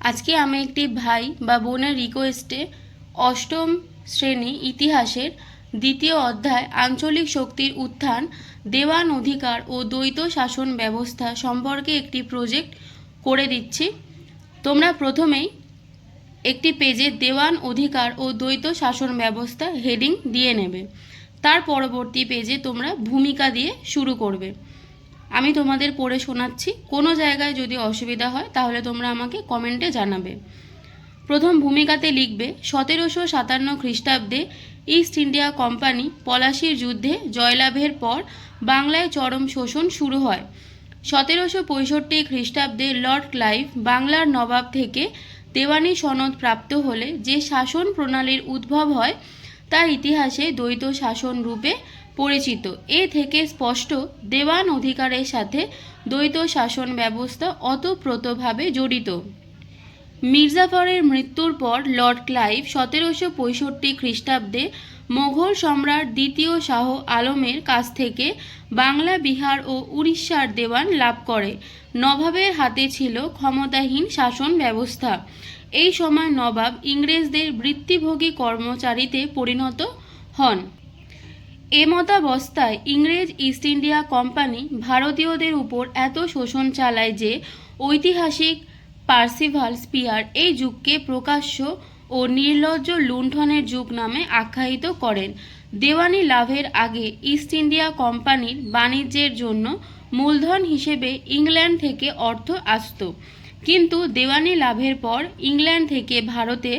আজকে আমি একটি ভাই বা বোনের রিকোয়েস্টে অষ্টম শ্রেণী ইতিহাসের দ্বিতীয় অধ্যায় আঞ্চলিক শক্তির উত্থান, দেওয়ান অধিকার ও দ্বৈত শাসন ব্যবস্থা সম্পর্কে একটি প্রজেক্ট করে দিচ্ছি। তোমরা প্রথমেই একটি পেজে দেওয়ান অধিকার ও দ্বৈত শাসন ব্যবস্থা হেডিং দিয়ে নেবে। তার পরবর্তী পেজে তোমরা ভূমিকা দিয়ে শুরু করবে। আমি তোমাদের পড়ে শোনাচ্ছি, কোনো জায়গায় যদি অসুবিধা হয় তাহলে তোমরা আমাকে কমেন্টে জানাবে। প্রথম ভূমিকাতে লিখবে 1757 খ্রিস্টাব্দে ইস্ট ইন্ডিয়া কোম্পানি পলাশির যুদ্ধে জয়লাভের পর বাংলায় চরম শোষণ শুরু হয়। 1765 খ্রিস্টাব্দে লর্ড ক্লাইভ বাংলার নবাব থেকে দেওয়ানি সনদ প্রাপ্ত হলে যে শাসন প্রণালীর উদ্ভব হয় তার ইতিহাসে দ্বৈত শাসন রূপে পরিচিত। এ থেকে স্পষ্ট দেওয়ান অধিকারের সাথে দ্বৈত শাসন ব্যবস্থা ওতপ্রোতভাবে জড়িত। মির্জাফরের মৃত্যুর পর লর্ড ক্লাইভ 1765 খ্রিস্টাব্দে মোগল সম্রাট দ্বিতীয় শাহ আলমের কাছ থেকে বাংলা, বিহার ও উড়িষ্যার দেওয়ান লাভ করে। নবাবের হাতে ছিল ক্ষমতাহীন শাসন ব্যবস্থা। এই সময় নবাব ইংরেজদের বৃত্তিভোগী কর্মচারীতে পরিণত হন। এমতাবস্থায় ইংরেজ ইস্ট ইন্ডিয়া কোম্পানি ভারতীয়দের উপর এত শোষণ চালায় যে ঐতিহাসিক পার্সিভাল স্পিয়ার এই যুগকে প্রকাশ্য ও নির্লজ্জ লুণ্ঠনের যুগ নামে আখ্যায়িত করেন। দেওয়ানি লাভের আগে ইস্ট ইন্ডিয়া কোম্পানির বাণিজ্যের জন্য মূলধন হিসেবে ইংল্যান্ড থেকে অর্থ আসত, কিন্তু দেওয়ানি লাভের পর ইংল্যান্ড থেকে ভারতে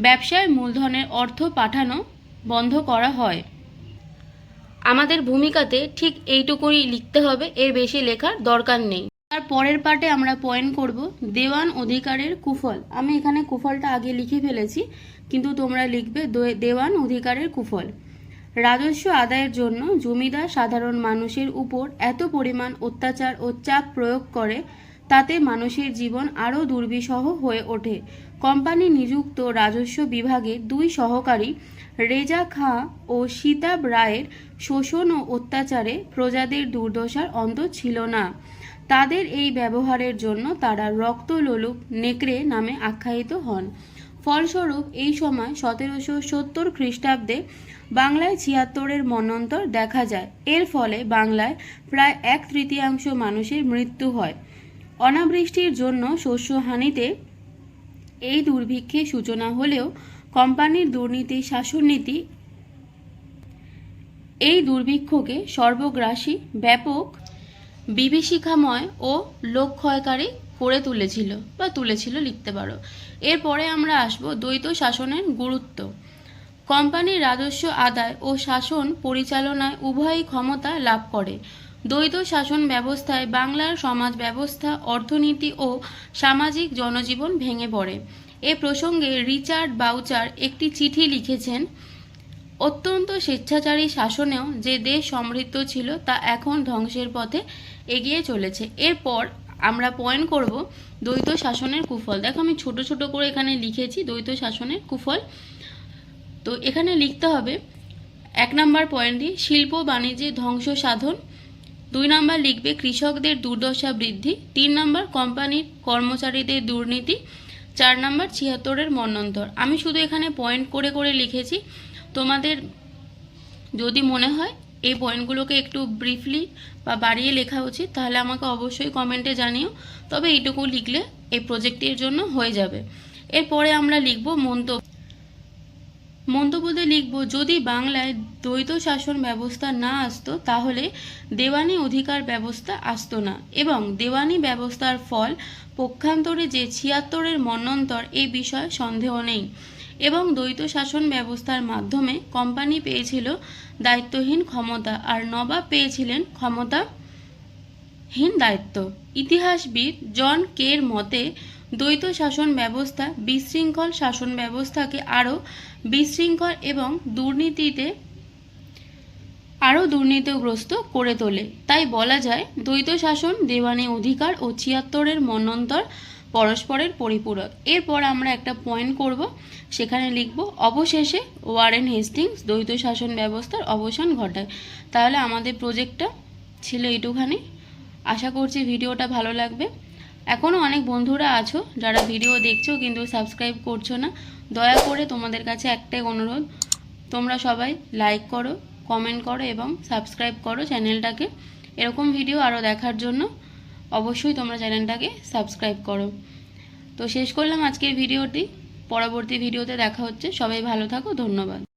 ব্যবসায় মূলধনের অর্থ পাঠানো বন্ধ করা হয়। আমাদের ভূমিকাতে ঠিক এইটুকুই লিখতে হবে, এর বেশি লেখার দরকার নেই। তার পরের পার্টে আমরা পয়েন্ট করব দেওয়ান অধিকারের কুফল। আমি এখানে কুফলটা আগে লিখে ফেলেছি, কিন্তু তোমরা লিখবে দেওয়ান অধিকারের কুফল। রাজস্ব আদায়ের জন্য জমিদার সাধারণ মানুষের উপর এত পরিমাণ অত্যাচার ও চাপ প্রয়োগ করে তাতে মানুষের জীবন আরও দুর্বিষহ হয়ে ওঠে। কোম্পানি নিযুক্ত রাজস্ব বিভাগের 2 সহকারী রেজা খাঁ ও সীতাব রায়ের শোষণ ও অত্যাচারে প্রজাদের দুর্দশার অন্ত ছিল না। তাদের এই ব্যবহারের জন্য তারা রক্তলোলুপ নেকড়ে নামে আখ্যায়িত হন। ফলস্বরূপ এই সময় 1770 খ্রিস্টাব্দে বাংলায় 76-এর মন্বন্তর দেখা যায়। এর ফলে বাংলায় প্রায় 1/3 মানুষের মৃত্যু হয়। অনাবৃষ্টির জন্য শস্যহানিতে এই দুর্ভিক্ষের সূচনা হলেও কোম্পানির দুর্নীতি শাসননীতি এই দুর্ভিক্ষকে সর্বগ্রাসী, ব্যাপক, বিভীষিকাময় ও লোকক্ষয়কারী করে তুলেছিল লিখতে পারো। এরপরে আমরা আসব দ্বৈত শাসনের গুরুত্ব। কোম্পানির রাজস্ব আদায় ও শাসন পরিচালনায় উভয়ই ক্ষমতা লাভ করে। দ্বৈত শাসন ব্যবস্থায় বাংলার সমাজ ব্যবস্থা, অর্থনীতি ও সামাজিক জনজীবন ভেঙে পড়ে। এ প্রসঙ্গে রিচার্ড বাউচার একটি চিঠি লিখেছেন, অত্যন্ত স্বেচ্ছাচারী শাসনেও যে দেশ সমৃদ্ধ ছিল তা এখন ধ্বংসের পথে এগিয়ে চলেছে। এরপর আমরা পয়েন্ট করব দ্বৈত শাসনের কুফল। দেখো আমি ছোট ছোট করে এখানে লিখেছি দ্বৈত শাসনের কুফল। তো এখানে লিখতে হবে 1 নম্বর পয়েন্টে শিল্প বাণিজ্যের ধ্বংস সাধন, 2 নম্বর লিখবে কৃষকদের দুর্দশা বৃদ্ধি, 3 নম্বর কোম্পানির কর্মচারীদের দুর্নীতি, 4 নম্বর 76-এর মন্বন্তর। আমি শুধু এখানে পয়েন্ট করে করে লিখেছি। তোমাদের যদি মনে হয় এই পয়েন্টগুলোকে একটু ব্রিফলি বা বাড়িয়ে লেখা উচিত তাহলে আমাকে অবশ্যই কমেন্টে জানিও, তবে এইটুকু লিখলে এই প্রজেক্টের জন্য হয়ে যাবে। এরপরে আমরা লিখব মন্তব্যতে লিখব, যদি বাংলায় দ্বৈত শাসন ব্যবস্থা না আসতো তাহলে দেওয়ানি অধিকার ব্যবস্থা আসতো না, এবং দেওয়ানি ব্যবস্থার ফল পক্ষান্তরে যে 76-এর মন্বন্তর এই বিষয়ে সন্দেহ নেই। এবং দ্বৈত শাসন ব্যবস্থার মাধ্যমে কোম্পানি পেয়েছিল দায়িত্বহীন ক্ষমতা আর নবাব পেয়েছিলেন ক্ষমতাহীন দায়িত্ব। ইতিহাসবিদ জন কের মতে দ্বৈত শাসন ব্যবস্থা বিশৃঙ্খল শাসন ব্যবস্থাকে আরও বিশৃঙ্খল এবং দুর্নীতিগ্রস্ত করে তোলে। তাই বলা যায় দ্বৈত শাসন, দেওয়ানি অধিকার ও 76-এর মন্বন্তর পরস্পরের পরিপূরক। এরপর আমরা একটা পয়েন্ট করব, সেখানে লিখব অবশেষে ওয়ারেন হেস্টিংস দ্বৈত শাসন ব্যবস্থার অবসান ঘটায়। তাহলে আমাদের প্রজেক্টটা ছিল এইটুখানি। আশা করছি ভিডিওটা ভালো লাগবে। এখনও অনেক বন্ধুরা আছো যারা ভিডিও দেখছো কিন্তু সাবস্ক্রাইব করছো না। দয়া করে তোমাদের কাছে একটাই অনুরোধ, তোমরা সবাই লাইক করো, কমেন্ট করো এবং সাবস্ক্রাইব করো চ্যানেলটাকে। এরকম ভিডিও আরও দেখার জন্য অবশ্যই তোমরা চ্যানেলটাকে সাবস্ক্রাইব করো। তো শেষ করলাম আজকের ভিডিওটি, পরবর্তী ভিডিওতে দেখা হচ্ছে। সবাই ভালো থাকো, ধন্যবাদ।